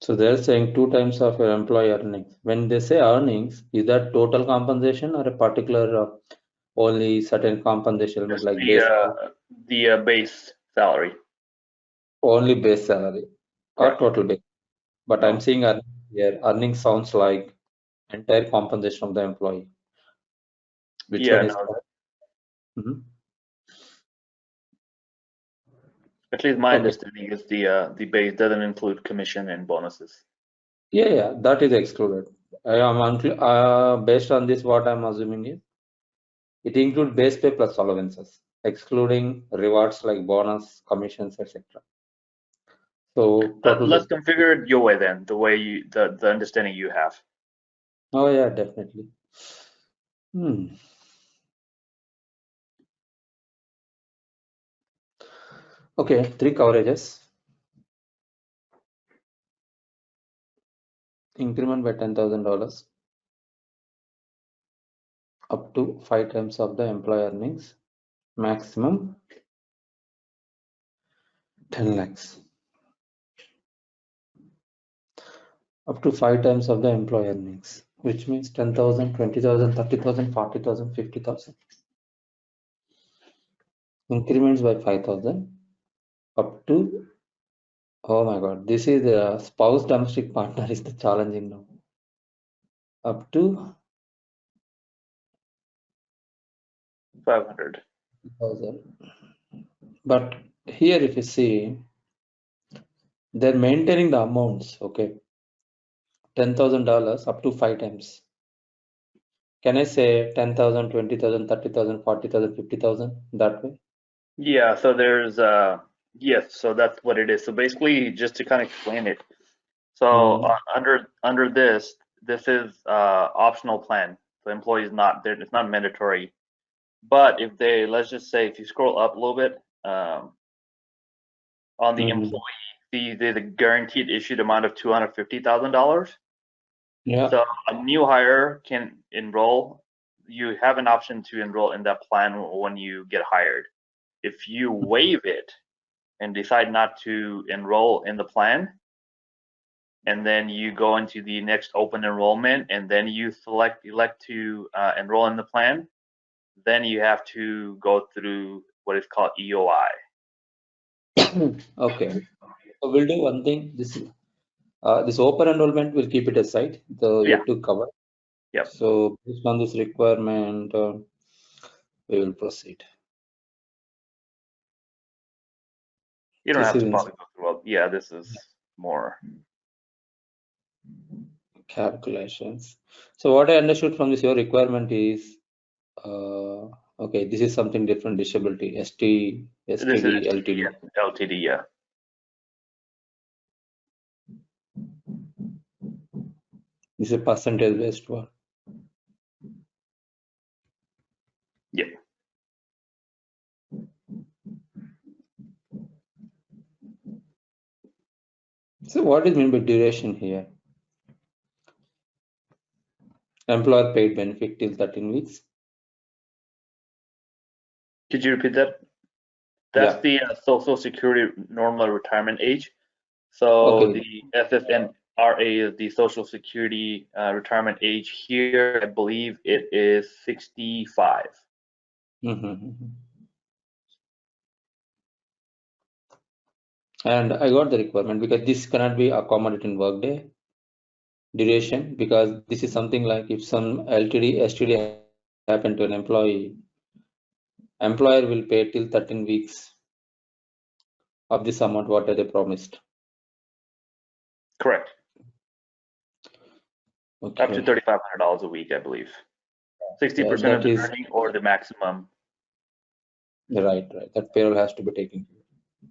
So they're saying 2 times of your employee earnings. When they say earnings, is that total compensation or a particular only certain compensation element Just like base salary? the base salary. Only base salary or Correct. total base? But I'm No. seeing earnings here. Earnings sounds like entire compensation of the employee. Which Yeah, one is no. correct? Mhm. At least my Okay. understanding is the base doesn't include commission and bonuses. Yeah, that is excluded. I am based on this, what I'm assuming is it includes base pay plus allowances, excluding rewards like bonus, commissions, etc. So total Let's base. configure it your way then, the way the understanding you have. Oh yeah, definitely. Hmm. Okay, 3 coverages. Increment by $10,000 up to 5 times of the employee earnings. Maximum 10 lakhs. Up to 5 times of the employee earnings, which means 10,000, 20,000, 30,000, 40,000, 50,000. Increments by 5,000 up to, oh my God, this is the spouse domestic partner is the challenging now. Up to 500. 1,000. But here, if you see, they're maintaining the amounts, okay? $10,000 up to 5 times. Can I say 10,000, 20,000, 30,000, 40,000, 50,000 that way? Yeah, so there's yes, so that's what it is. So basically, just to kind of explain it, so under this is optional plan. The employee is not there; it's not mandatory. But if they, let's just say, if you scroll up a little bit, on the employee, the guaranteed issued amount of $250,000. Yeah. So a new hire can enroll. You have an option to enroll in that plan when you get hired. If you waive it and decide not to enroll in the plan, and then you go into the next open enrollment, and then you elect to enroll in the plan, then you have to go through what is called EOI. Okay. So we'll do one thing. This open enrollment, we'll keep it aside. The Yeah. yet to cover. Yep. So based on this requirement, we will proceed. You don't This have is to in probably go through all. Yeah, this is more. calculations. So what I understood from this, your requirement is, okay, this is something different. Disability, ST, This is STD, LTD. LTD. Yeah. This is a percentage based one. Yep. So what is mean by duration here? Employer paid benefit till 13 weeks. Could you repeat that? That's Yeah. the Social Security normal retirement age. So Okay. the SSNRA is the Social Security retirement age. Here, I believe it is 65. And I got the requirement because this cannot be accommodated in Workday duration, because this is something like if some LTD, STD happen to an employee, employer will pay till 13 weeks of this amount what they promised. Correct. Up to Okay. $3,500 a week, I believe. 60% Yeah, of that the is earning or the maximum. right. That payroll has to be taken.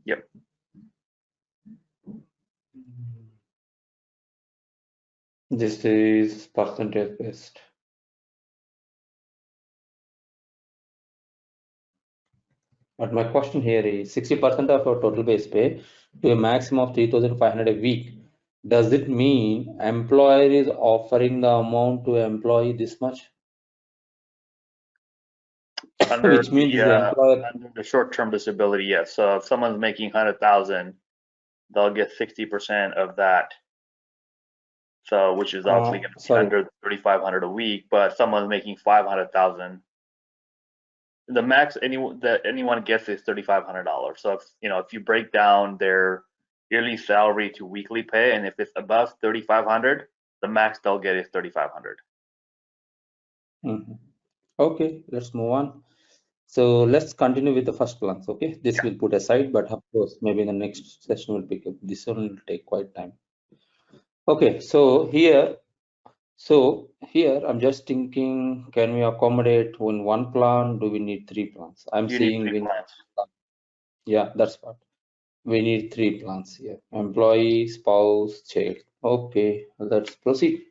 Yep. This is percentage based. But my question here is 60% of our total base pay to a maximum of 3,500 a week. Does it mean employer is offering the amount to employee this much? Under Which means is the employer. under the short-term disability, yes. So if someone's making 100,000, they'll get 60% of that So, which is obviously going to be Sorry. under the 3,500 a week, but someone's making 500,000. The max anyone gets is $3,500. So if you break down their yearly salary to weekly pay, and if it's above 3,500, the max they'll get is 3,500. Mhm. Okay, let's move on. So let's continue with the first plans. Okay, this Yeah. will put aside, but of course, maybe in the next session we'll pick up. This one will take quite time. Okay, so here I'm just thinking, can we accommodate in one plan? Do we need three plans? I'm You need seeing three we need, plans. yeah, that's what. We need three plans here. Employee, spouse, child. Okay, let's proceed.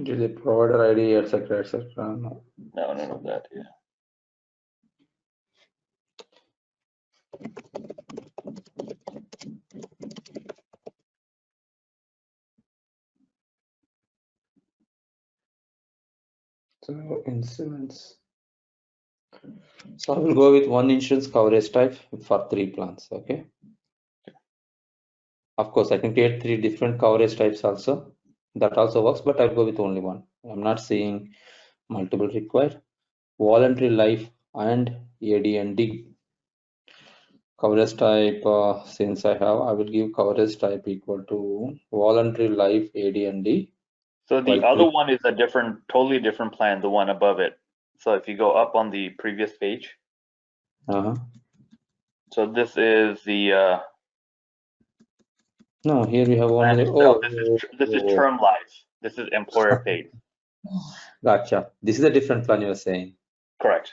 Do the provider ID, etc., etc. No. No, none of that. Yeah. So insurance. So I will go with one insurance coverage type for three plans. Okay. Of course, I can create three different coverage types also. That also works, but I'll go with only one. I'm not seeing multiple required. Voluntary life and AD&D. Coverage type, since I will give coverage type equal to voluntary life AD&D. So the While other one is a totally different plan, the one above it. So if you go up on the previous page, uh so this is the no, here we have plan only itself. This is term life. This is employer paid. gotcha. This is a different plan you are saying. Correct.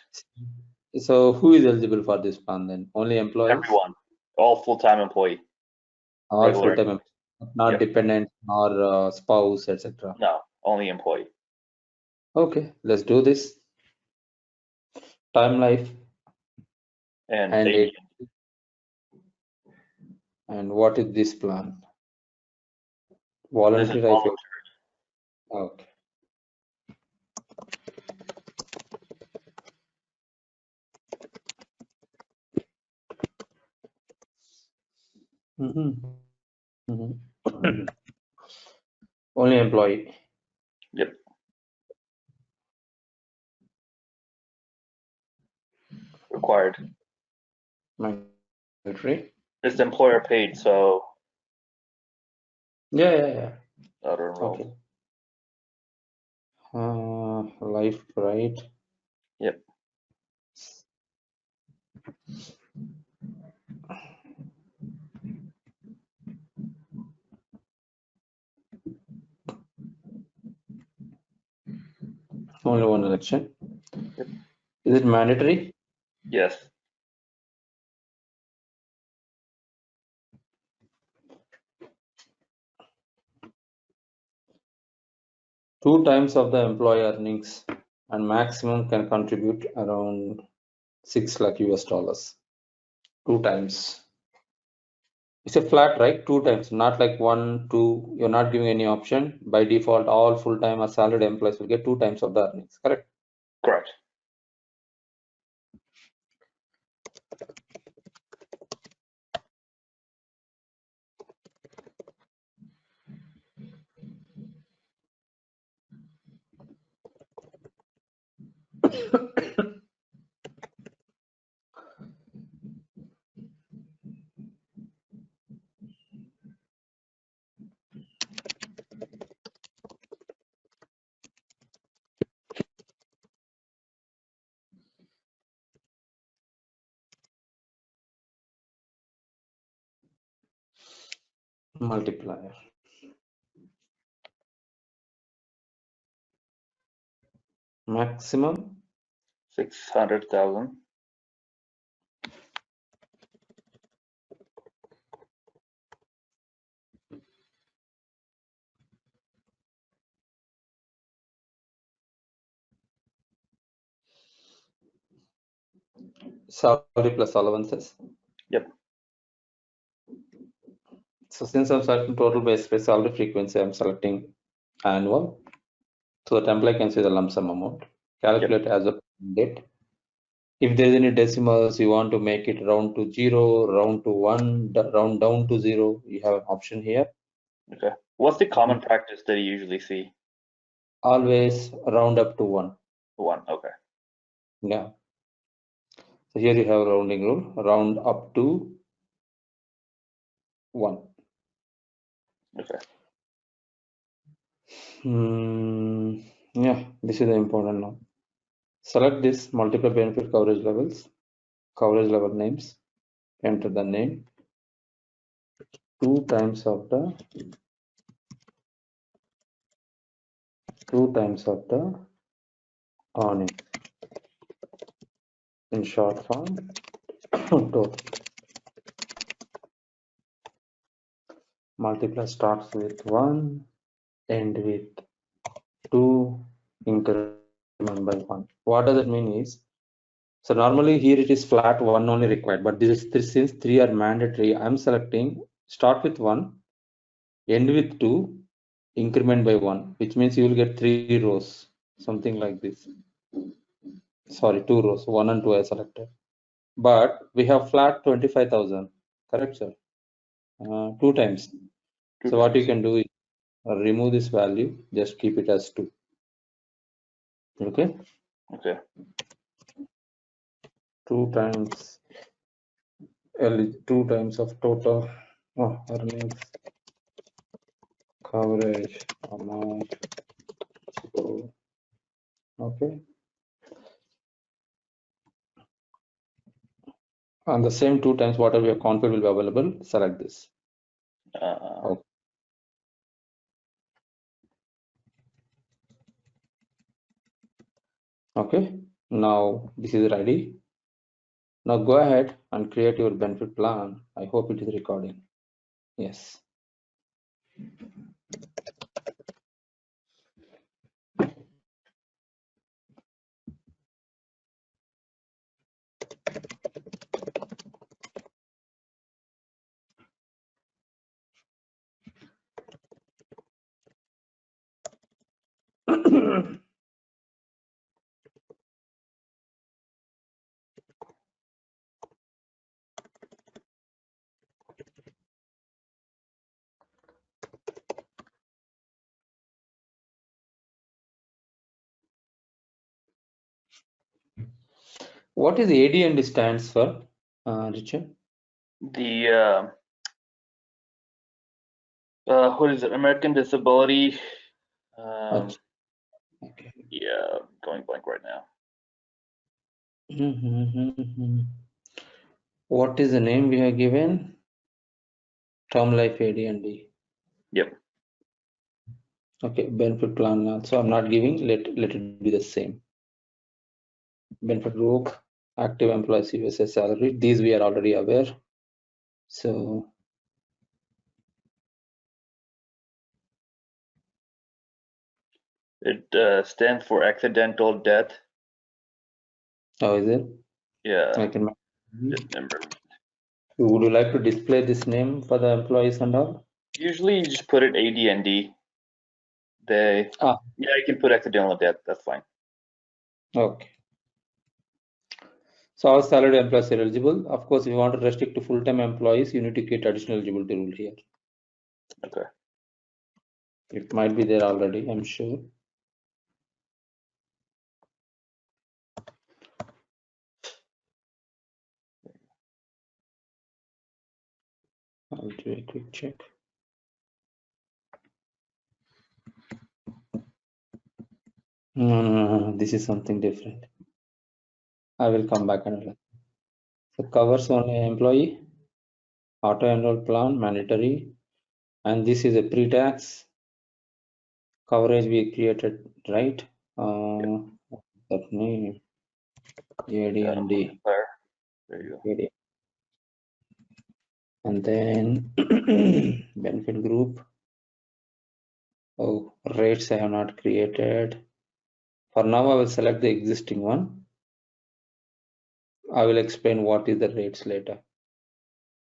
So who is eligible for this plan then? Only employees? Everyone, all full-time employee, All regular full-time employee. employees, not Yep. dependent or spouse, etc. No, only employee. Okay, let's do this. Time life And and AD. it. And what is this plan? This is Voluntary life. voluntary. Okay. Only employee. Yep. Required. Mandatory. It's employer paid, so Yeah. auto enroll. Okay. Life right. Yep. Only one election. Yep. Is it mandatory? Yes. Two times of the employee earnings and maximum can contribute around 6 lakh US dollars. Two times. It's a flat, right? Two times, not like one, two. You're not giving any option. By default, all full-time or salaried employees will get two times of the earnings. Correct? Correct. Multiplier. Maximum 600,000. salary plus allowances. Yep. So since I'm selecting total base pay salary frequency, I'm selecting annual. So the template can see the lump sum amount. Calculate as a date. If there's any decimals, you want to make it round to 0, round to 1, round down to 0, you have an option here. Okay. What's the common practice that you usually see? Always round up to 1. 1. Okay. Yeah. So here you have rounding rule, round up to 1. Okay. Yeah, this is the important now. Select this multiple benefit coverage levels, coverage level names, enter the name, 2 times of the earning in short form total. Multiply starts with 1, end with 2, increment by 1. What does it mean is, so normally here it is flat 1 only required, but since 3 are mandatory, I'm selecting start with 1, end with 2, increment by 1, which means you will get 3 rows, something like this. Sorry, 2 rows, 1 and 2 I selected. But we have flat 25,000, correct, sir? 2 times. So what you can do is remove this value, just keep it as 2. Okay. Okay. 2 times 2 times of total earnings coverage amount. Okay. And the same 2 times whatever your config will be available, select this. Okay. Okay. Now this is ready. Now go ahead and create your benefit plan. I hope it is recording. Yes. What is AD&D stands for, Richard? The what is it? American Disability. Okay. Yeah, going blank right now. What is the name we have given? Term life AD&D. Yep. Okay, benefit plan also I'm not giving, let it be the same. Benefit group, active employees USA salary, these we are already aware. So It stands for accidental death. how is it? Yeah. I can. Dismemberment. Would you like to display this name for the employees and all? Usually you just put it AD&D. Yeah, you can put accidental death. That's fine. Okay. So our salaried employees are eligible. Of course, if you want to restrict to full-time employees, you need to create additional eligibility rule here. Okay. It might be there already, I'm sure. I'll do a quick check. No, this is something different. I will come back and so covers only employee, auto enroll plan, mandatory, and this is a pre-tax coverage we created, right? that name. AD Yeah, and D. there you go. AD. And then benefit group. Oh, rates I have not created. For now, I will select the existing one. I will explain what is the rates later,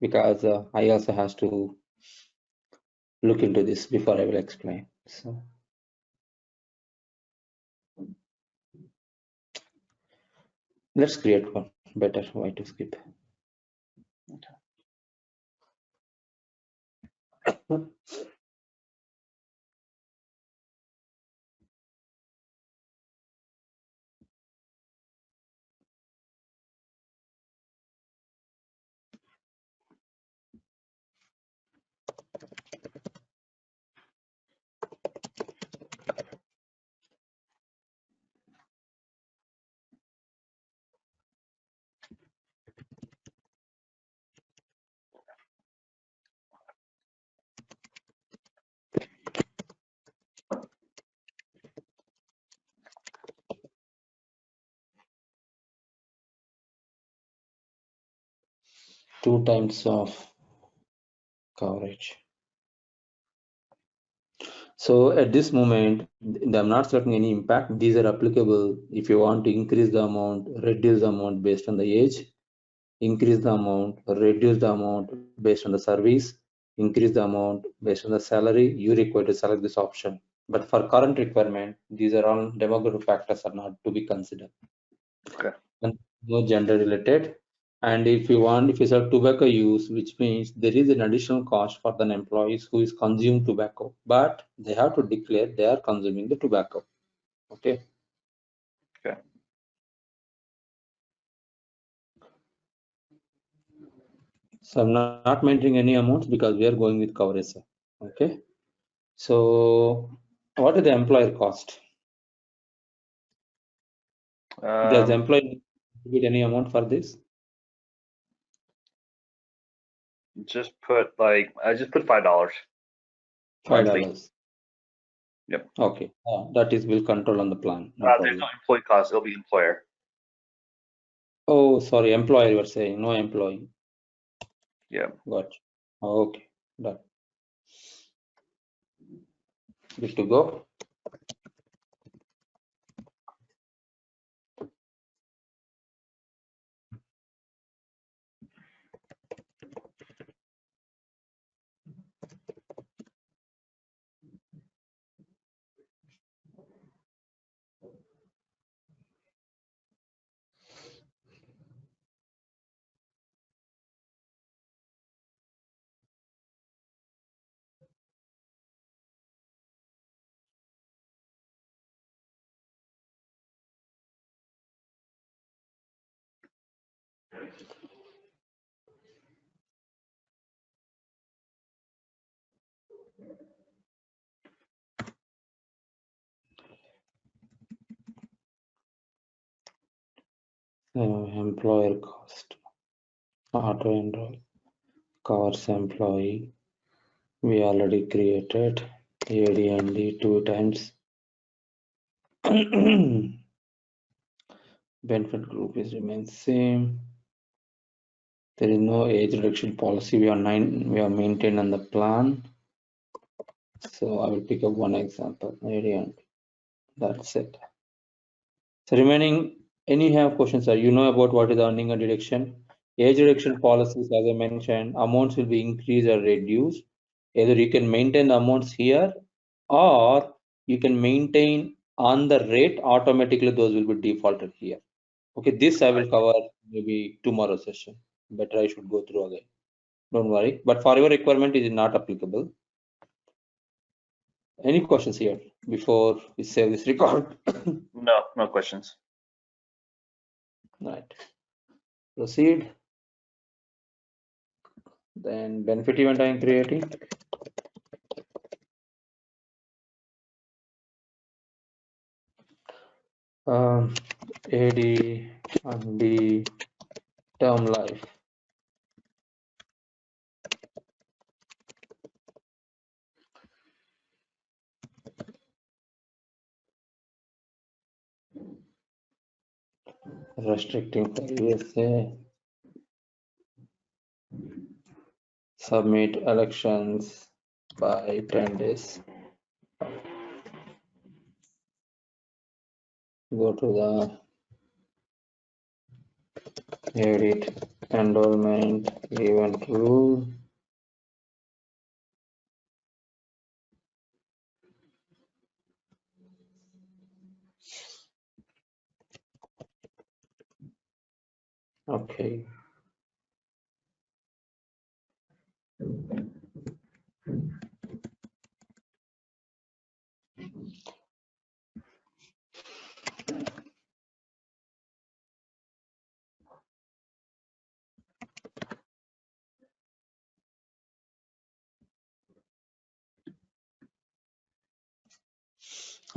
because I also has to look into this before I will explain. So let's create one. Better. Why to skip? Okay. 2 times of coverage. So at this moment, I'm not selecting any impact. These are applicable if you want to increase the amount, reduce the amount based on the age, increase the amount, reduce the amount based on the service, increase the amount based on the salary. You require to select this option. But for current requirement, these are all demographic factors are not to be considered. Okay. And no gender related. And if you sell tobacco use, which means there is an additional cost for the employees who is consuming tobacco, but they have to declare they are consuming the tobacco. Okay. Okay. So I'm not mentioning any amounts because we are going with coverage. Okay. So what is the employer cost? Does the employee get any amount for this? Just put I just put $5 monthly. $5. Yep. Okay. That is will control on the plan. No There's problem. no employee cost. It'll be employer. Oh, sorry, employer you are saying, no employee. Yeah. Got you. Okay, done. Good to go. Employer cost, auto enroll, covers employee. We already created AD and D 2 times. Benefit group is remains same. There is no age reduction policy. We are maintained on the plan. So I will pick up one example, AD and D. That's it. So remaining, any have questions, sir? You know about what is earning a deduction? Age reduction policies, as I mentioned, amounts will be increased or reduced. Either you can maintain the amounts here, or you can maintain on the rate automatically. Those will be defaulted here. Okay, this I will cover maybe tomorrow session. Better I should go through again. Don't worry. But for your requirement, it is not applicable. Any questions here before we save this record? No questions. Right. Proceed. Then benefit event I am creating. AD and D term life. restricting for USA, submit elections by 10 days. Go to the edit enrollment event rule. Okay.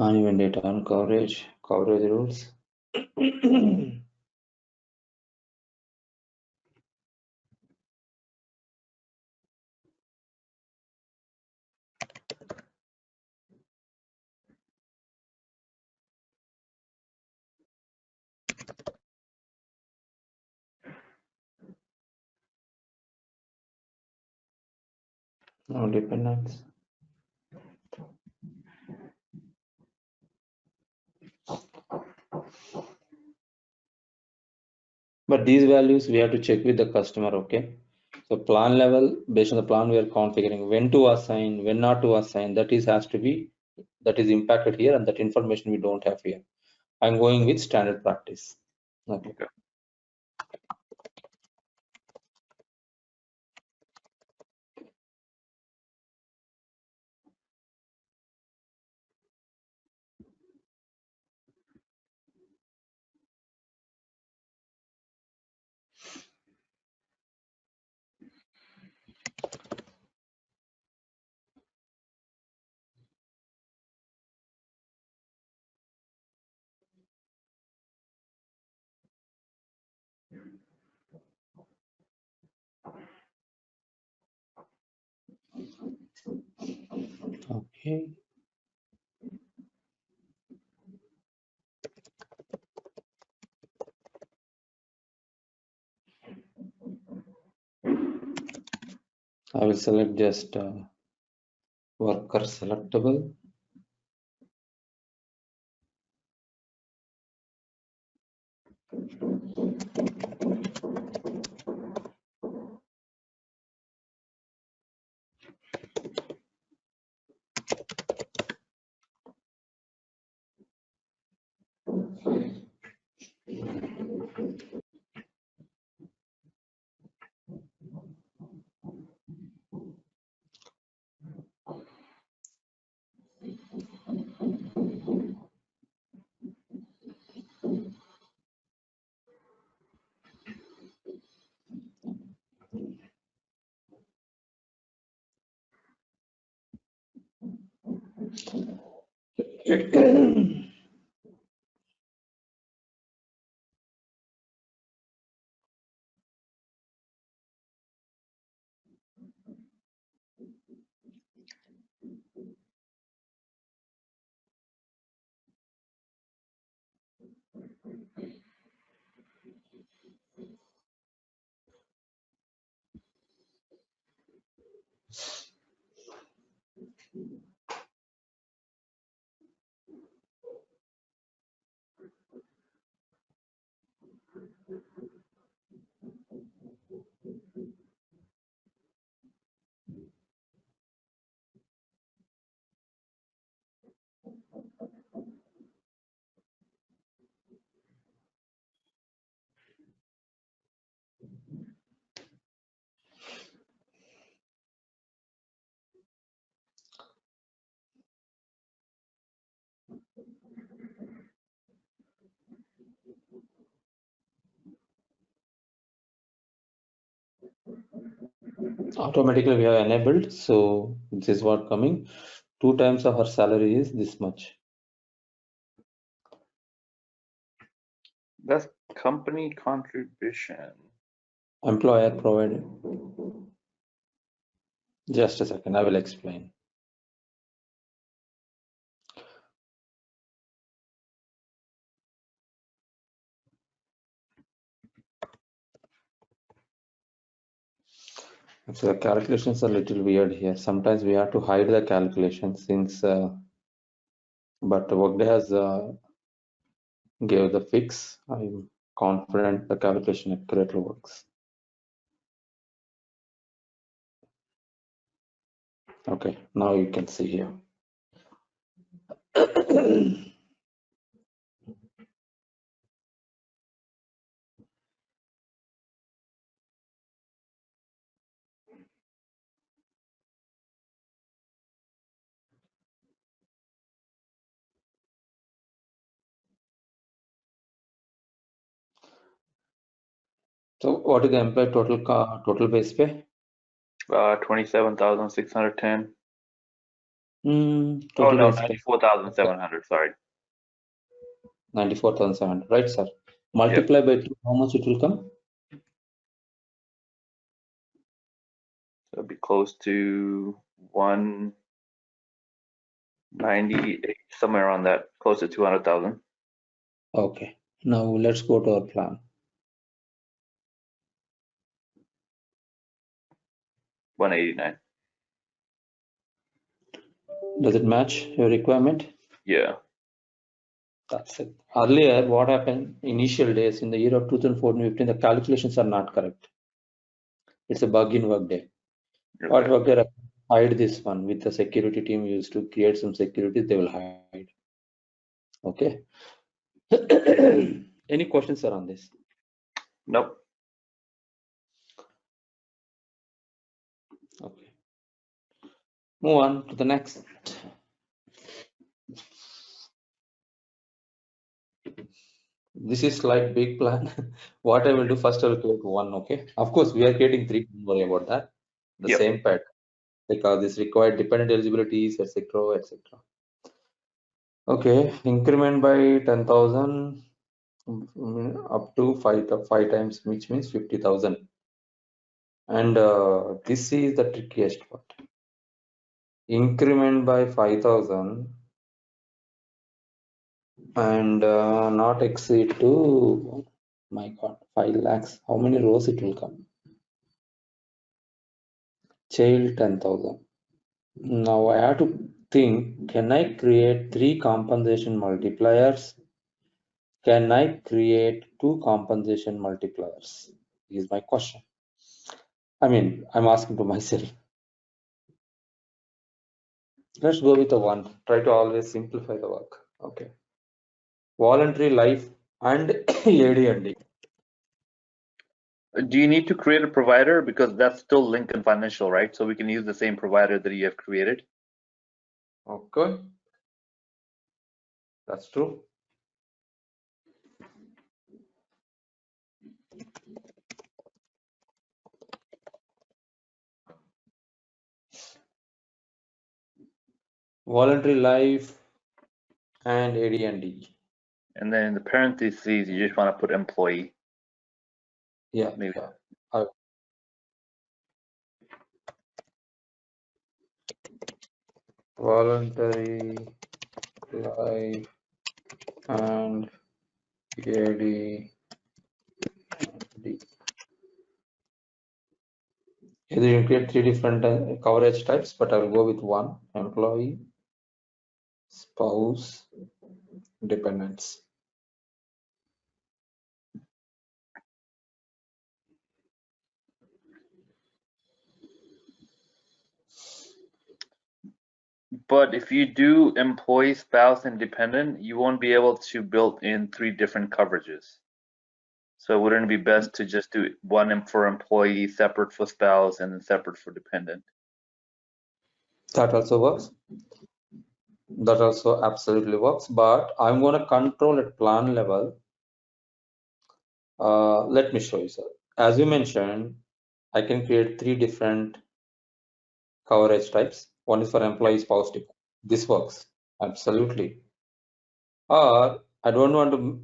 Uneven data on coverage rules. No dependence. But these values we have to check with the customer, okay? So plan level, based on the plan we are configuring when to assign, when not to assign, that is impacted here, and that information we don't have here. I'm going with standard practice. Okay. Okay. I will select just worker selectable. Automatically we have enabled, so this is what coming. 2 times of her salary is this much. That's company contribution. Employer provided. Just a second, I will explain. So the calculations are a little weird here. Sometimes we have to hide the calculation since, but Workday has gave the fix. I'm confident the calculation accurately works. Okay, now you can see here. So what is the employee total base pay? 27,610. Oh Total no, base pay 94,700. Sorry. 94,700, right, sir? Yep. Multiply by 2, how much it will come? So it'd be close to 198, somewhere around that, close to 200,000. Okay, now let's go to our plan. 189. Does it match your requirement? Yeah. That's it. Earlier, what happened initial days in the year of 2014-15, the calculations are not correct. It's a bug in Workday. What Okay. Workday hide this one with the security team used to create some security, they will hide. Okay. Any questions around this? Nope. Okay. Move on to the next. This is like big plan. What I will do first, I will create one. Okay. Of course, we are creating three. Don't worry about that. The Yep. same pattern because this required dependent eligibilities, etc., etc. Okay. Increment by 10,000 up to five times, which means 50,000. And this is the trickiest part. Increment by 5,000 and not exceed to, my God, 5 lakhs. How many rows it will come? Child 10,000. Now I have to think, can I create 3 compensation multipliers? Can I create 2 compensation multipliers? Is my question. I mean, I'm asking to myself. Let's go with the one. Try to always simplify the work. Okay. Voluntary life and AD&D. Do you need to create a provider? Because that's still Lincoln Financial, right? So we can use the same provider that you have created. Okay. That's true. Voluntary life and AD&D. And then in the parentheses, you just want to put employee. Yeah. Maybe. Yeah. Voluntary life and AD&D. Either you create 3 different coverage types, but I will go with one: employee, spouse, dependents. But if you do employee, spouse, and dependent, you won't be able to build in 3 different coverages. So wouldn't it be best to just do one for employee, separate for spouse, and then separate for dependent? That also works. That also absolutely works, but I'm going to control at plan level. Let me show you, sir. As you mentioned, I can create 3 different coverage types. One is for employee, spouse, dependent. This works absolutely. Or I don't want to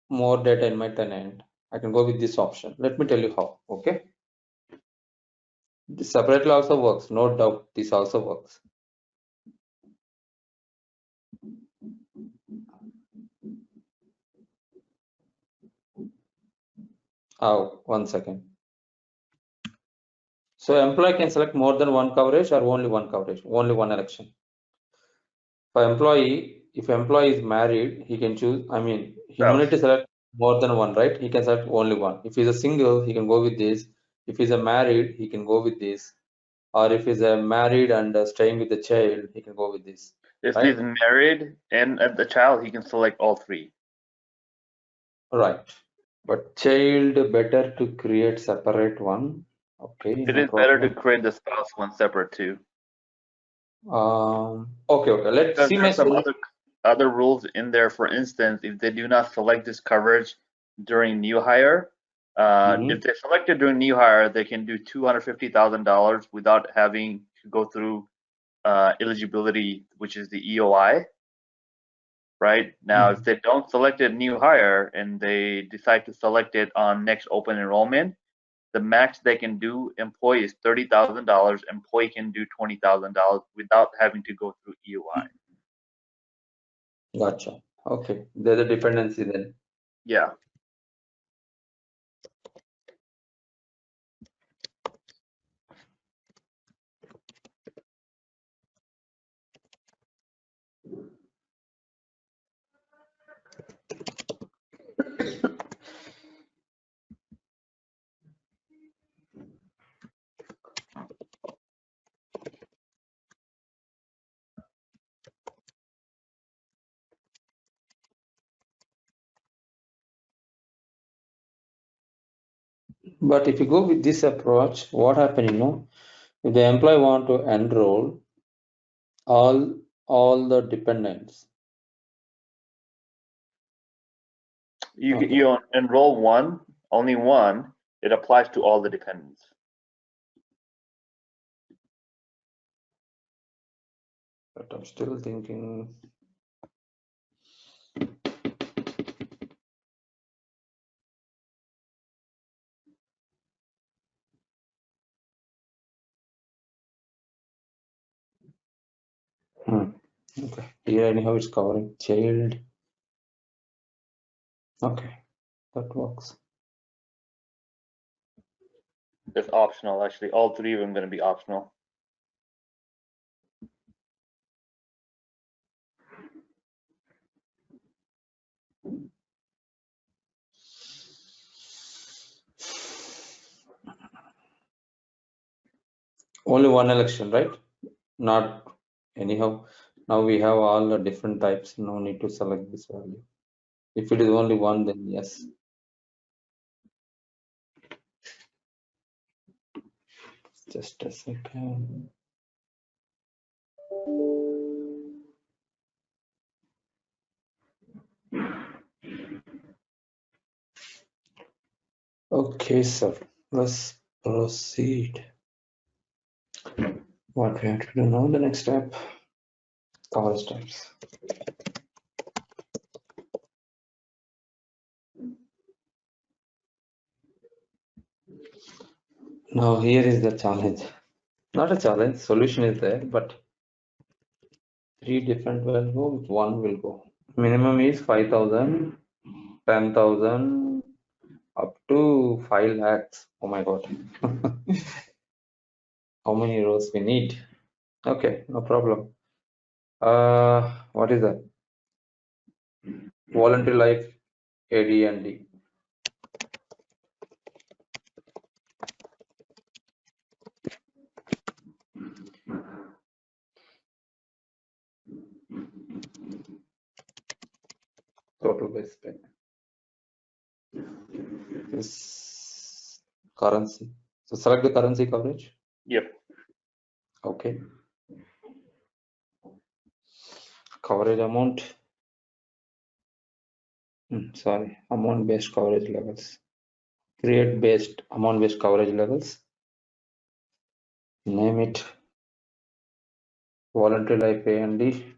more data in my tenant. I can go with this option. Let me tell you how. Okay. This separately also works, no doubt. This also works. Oh, 1 second. So employee can select more than one coverage or only one coverage, only one election. For employee, if employee is married, he can choose, he no need to select more than one, right? He can select only one. If he's a single, he can go with this. If he's a married, he can go with this. Or if he's a married and staying with the child, he can go with this. If Right? he's married and the child, he can select all three. Right. But child, better to create separate one. Okay, It no is better to problem. create the spouse one separate too. Okay. Let's Because see my there's some solution. other rules in there. For instance, if they do not select this coverage during new hire, if they select it during new hire, they can do $250,000 without having to go through eligibility, which is the EOI. Right now, if they don't select it new hire and they decide to select it on next open enrollment, the max they can do employee is $30,000. Employee can do $20,000 without having to go through EOI. Gotcha. Okay. There's a dependency then. Yeah. But if you go with this approach, what happens, if the employee want to enroll all the dependents. You enroll one, only one, it applies to all the dependents. But I'm still thinking. Okay. Here anyhow it's covering child. Okay, that works. It's optional, actually. All three of them are going to be optional. Only one election, right? Not anyhow. Now we have all the different types. No need to select this value. If it is only one, then yes. Just a second. Okay, sir. Let's proceed. What we have to do now, the next step, coverage types. Now here is the challenge. Not a challenge, solution is there, but three different will go, one will go. Minimum is 5,000, 10,000, up to 5 lakhs. Oh my God. How many rows we need? Okay, no problem. What is that? Voluntary life AD&D. Total base pay. This currency. So select the currency coverage. Yep. Okay. Coverage amount. Sorry, amount based coverage levels. Create based amount based coverage levels. Name it voluntary life A&D.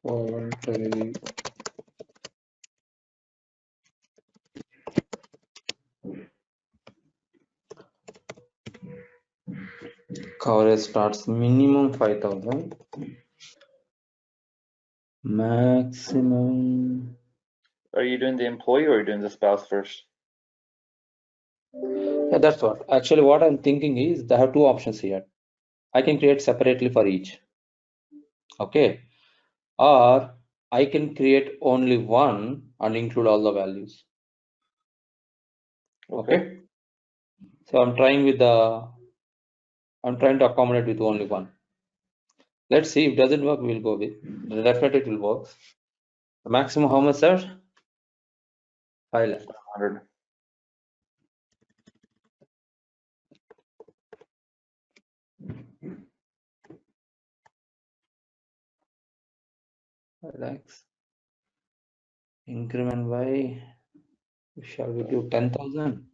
Voluntary coverage starts minimum 5,000. Maximum. Are you doing the employee or are you doing the spouse first? Yeah, that's what. Actually, what I'm thinking is they have two options here. I can create separately for each. Okay. Or I can create only one and include all the values. Okay. So I'm trying to accommodate with only one. Let's see. If it doesn't work, we'll go with. Definitely it will work. The maximum how much, sir? 5 lakh. 100. Lakhs. Increment by, shall we do 10,000?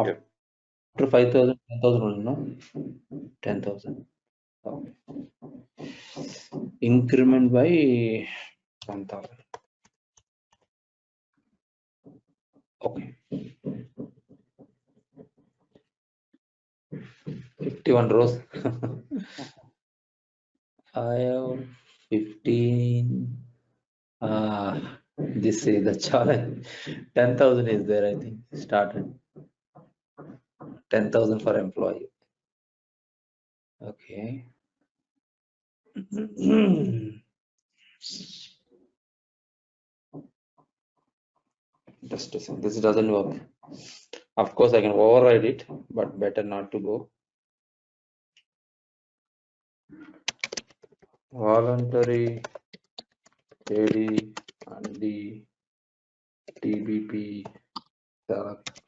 Yep. After 5,000, 10,000 only, no? 10,000. Okay. Increment by 10,000. Okay. 51 rows. I have 15. This is the challenge. 10,000 is there, I think. Started. 10,000 for employee. Okay. Just a second. This doesn't work. Of course, I can override it, but better not to go. Voluntary AD and the TBP select.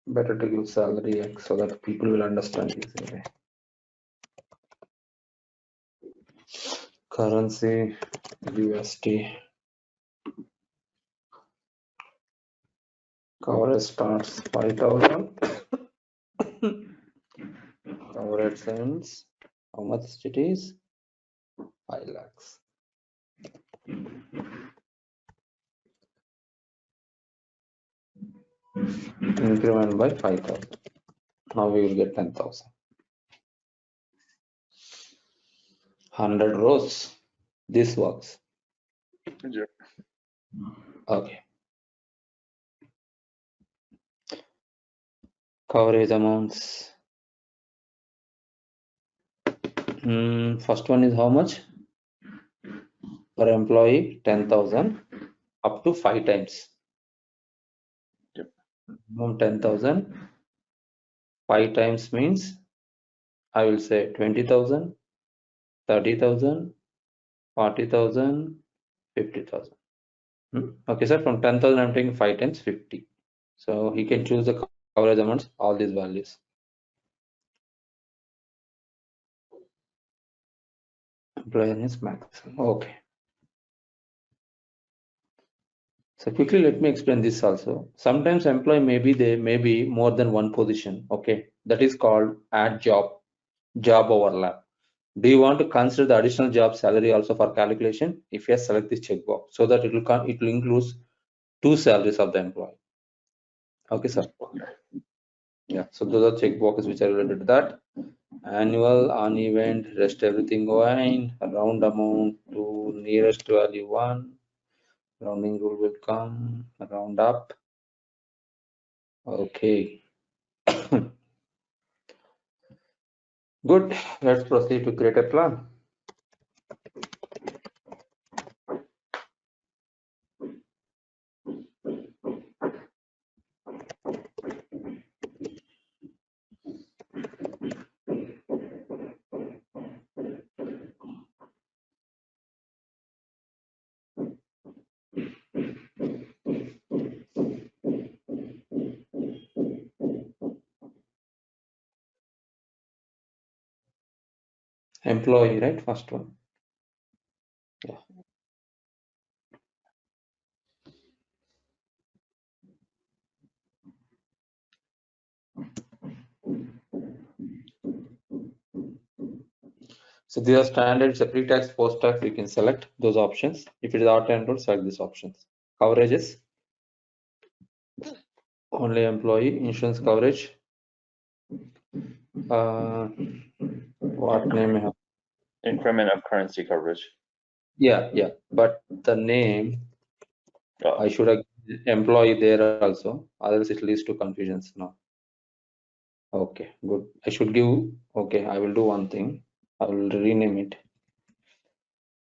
Better to give salary X so that people will understand this anyway. Currency USD. Coverage starts 5,000. Coverage ends. How much it is? 5 lakhs. Increment by 5,000. Now we will get 10,000. 100 rows. This works. Yep. Okay. Coverage amounts. First one is how much? Per employee 10,000 up to 5 times. Yep. 10,000. 5 times means I will say 20,000, 30,000, 40,000, 50,000. Okay, sir. From 10,000, I'm taking 5 times 50. So he can choose the coverage amounts, all these values. Employer is maximum. Okay. So quickly, let me explain this also. Sometimes employee may be more than one position. Okay, that is called add job overlap. Do you want to consider the additional job salary also for calculation? If yes, select this checkbox so that it will include 2 salaries of the employee. Okay, sir. Yeah. So those are checkboxes which are related to that. Annual, on event, rest everything going. Round amount to nearest value 1. Rounding rule will come. Round up. Okay. Good. Let's proceed to create a plan. Employee, right? First one. Yeah. So these are standard. It's a pre-tax, post-tax. You can select those options. If it is auto enroll, select these options. Coverages. Only employee insurance coverage. What name? Have? Increment of currency coverage. Yeah. But the name I should have employee there also, otherwise it leads to confusions now. Okay, good. I should give, okay, I will do one thing. I will rename it.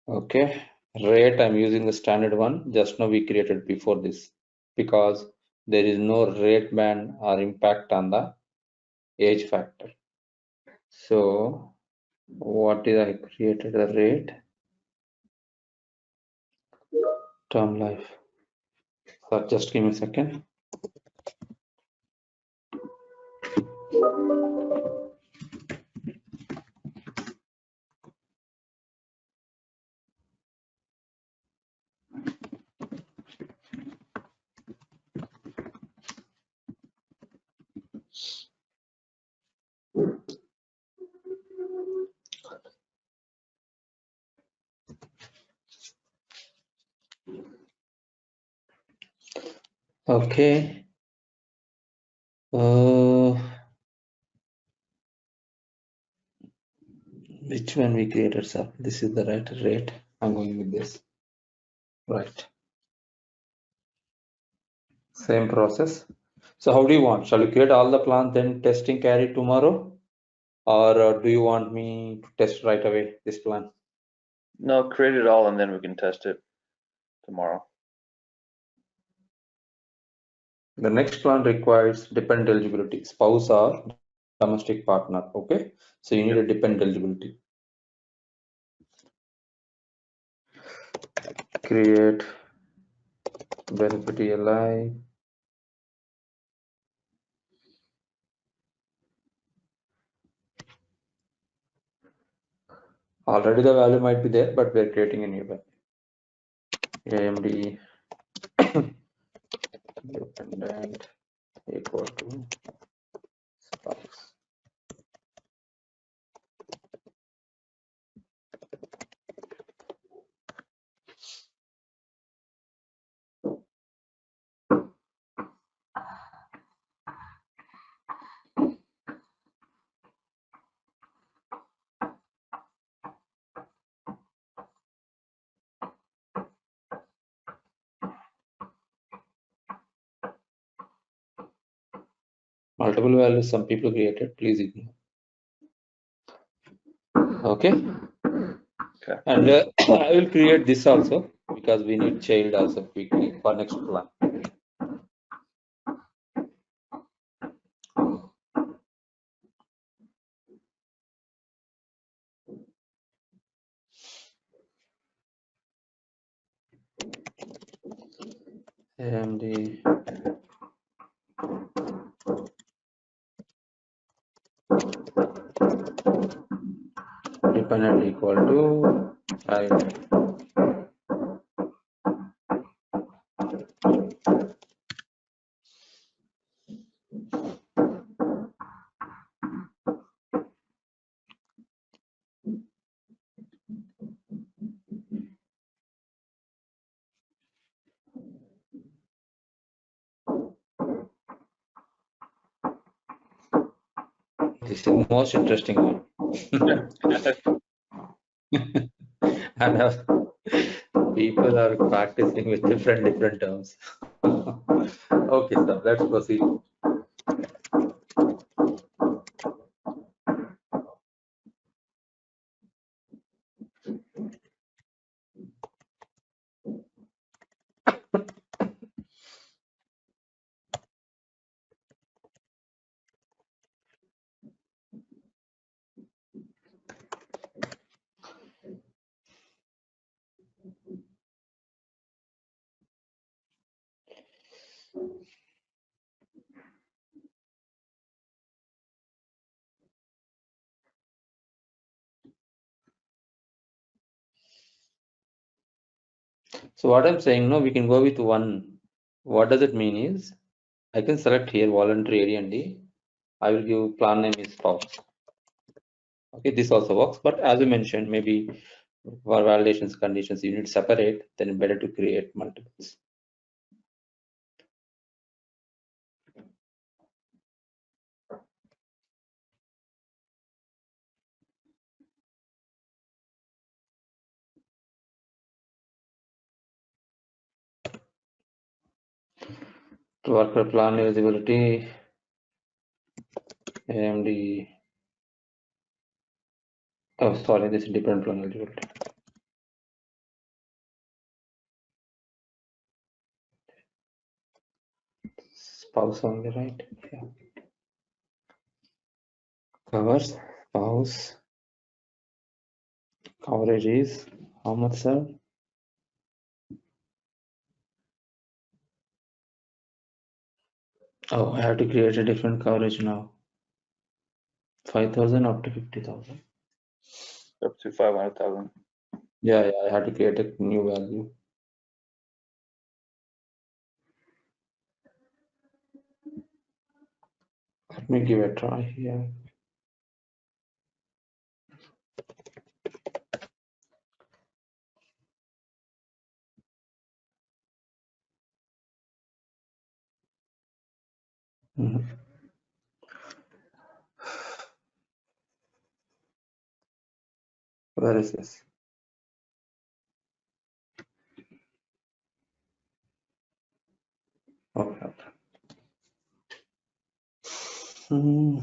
Okay, rate, I'm using the standard one. Just now we created before this because there is no rate band or impact on the age factor. So what is I created the rate term life. So just give me a second. Okay. Which one we created, sir? This is the right rate. I'm going with this. Right. Same process. So how do you want? Shall we create all the plans then testing carry tomorrow? Or do you want me to test right away this plan? No, create it all and then we can test it tomorrow. The next plan requires dependent eligibility, spouse or domestic partner. Okay. So you need a dependent eligibility. Create benefit ELI. Already the value might be there, but we're creating a new one. AMD dependent equal to spouse. Multiple values some people created, please ignore. Okay. Okay. And I will create this also because we need child also quickly for next plan. And the dependent equal to child. This is the most interesting one. And people are practicing with different terms. Okay, so let's proceed. So what I'm saying, no, we can go with one. What does it mean is, I can select here voluntary AD&D. I will give plan name is spouse. Okay, this also works, but as you mentioned, maybe for validations conditions, you need separate, then better to create multiples. Worker plan eligibility, AMD. Oh, sorry, this is different plan eligibility. Spouse only, right? Yeah. Covers, spouse. Coverage is how much, sir? Oh, I have to create a different coverage now. 5,000 up to 50,000. Up to 500,000. Yeah, I had to create a new value. Let me give a try here. Mhm. Where is this? Okay. Mhm.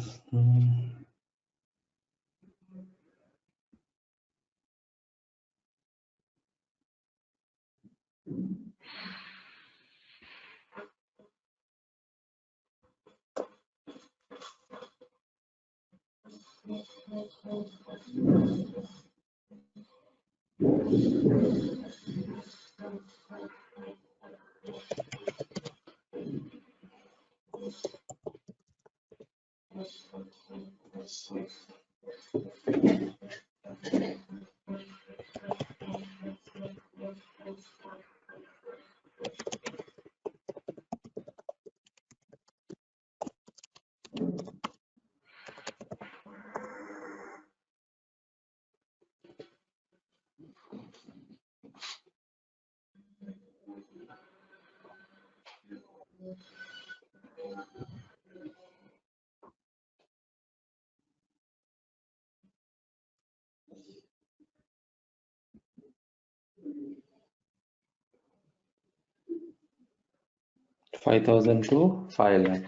5,000 to 5 lakh.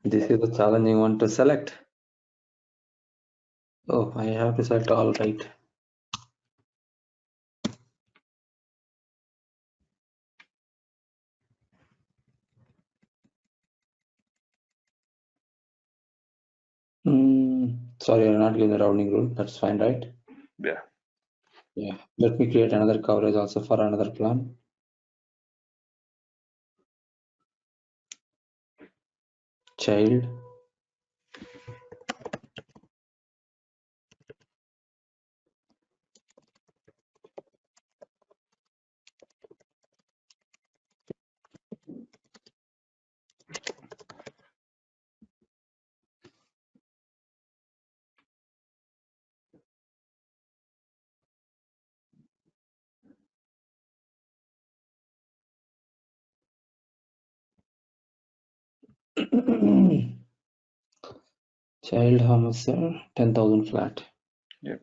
This is the challenging one to select. Oh, I have to select all right. Sorry, I'm not giving the rounding rule. That's fine, right? Yeah. Yeah. Let me create another coverage also for another plan. Child. Child, how much, sir? 10,000 flat. Yep.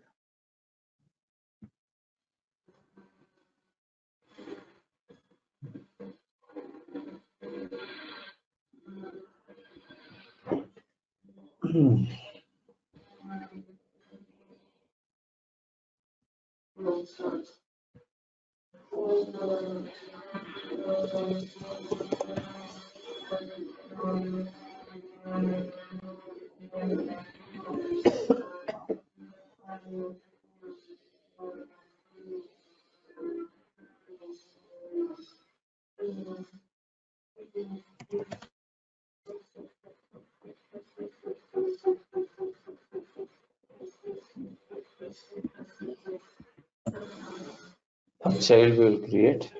Child will create.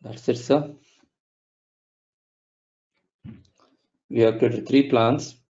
That's it, sir. We have created 3 plans.